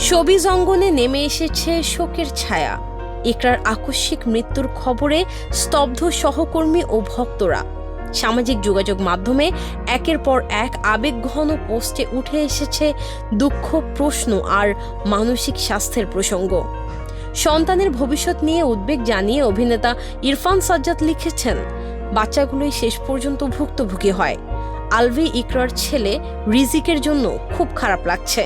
Showbiz অঙ্গনে নেমে এসেছে শোকের ছায়া। ইকরার আকস্মিক মৃত্যুর খবরে স্তব্ধ সহকর্মী ও ভক্তরা। সামাজিক যোগাযোগ মাধ্যমে একের পর এক আবেগঘন পোস্টে উঠে এসেছে দুঃখ, প্রশ্ন আর মানসিক স্বাস্থ্যের প্রসঙ্গ। সন্তানের ভবিষ্যৎ নিয়ে উদ্বেগ জানিয়ে অভিনেতা ইরফান সাজ্জাদ লিখেছেন, বাচ্চাগুলোই শেষ পর্যন্ত ভুক্তভোগী হয়। আলভি ইকরার ছেলে রিজিকের জন্য খুব খারাপ লাগছে।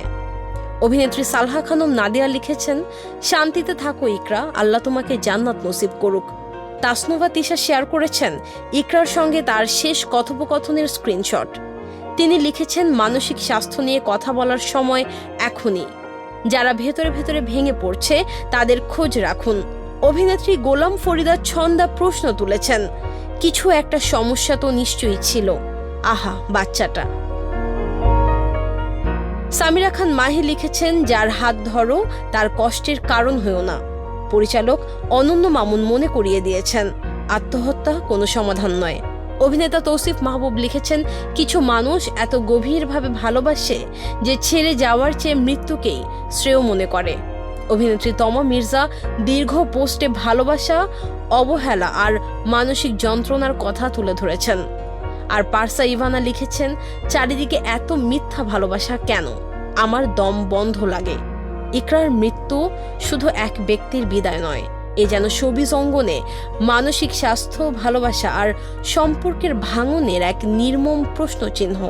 অভিনেত্রী সালহা খানম নাদিয়া লিখেছেন, শান্তিতে থাকো ইকরা, আল্লাহ তোমাকে জান্নাত নসিব করুক। তাসনুভা তিশা শেয়ার করেছেন ইকরার সঙ্গে তার শেষ কথোপকথনের স্ক্রিনশট। তিনি লিখেছেন, মানসিক স্বাস্থ্য নিয়ে কথা বলার সময় এখনই। যারা ভেতরে ভেতরে ভেঙে পড়ছে তাদের খোঁজ রাখুন। অভিনেত্রী গোলাম ফরিদা ছন্দা প্রশ্ন তুলেছেন, কিছু একটা সমস্যা তো নিশ্চয়ই ছিল। আহা বাচ্চাটা। সামিরা খান মাহি লিখেছেন, যার হাত ধরো তার কষ্টের কারণ হয়েও না। পরিচালক অনন্য মামুন মনে করিয়ে দিয়েছেন, আত্মহত্যা কোনো সমাধান নয়। অভিনেতা তৌসিফ মাহবুব লিখেছেন, কিছু মানুষ এত গভীরভাবে ভালোবাসে যে ছেড়ে যাওয়ার চেয়ে মৃত্যুকেই শ্রেয় মনে করে। অভিনেত্রী তমা মির্জা দীর্ঘ পোস্টে ভালোবাসা, অবহেলা আর মানসিক যন্ত্রণার কথা তুলে ধরেছেন। আর পারসা ইভানা লিখেছেন, চারিদিকে এত মিথ্যা ভালোবাসা কেন, আমার দম বন্ধ লাগে। ইকরার মৃত্যু শুধু এক ব্যক্তির বিদায় নয়, এ যেন শোবিজ অঙ্গনে মানসিক স্বাস্থ্য, ভালোবাসা আর সম্পর্কের ভাঙনের এক নির্মম প্রশ্নচিহ্ন।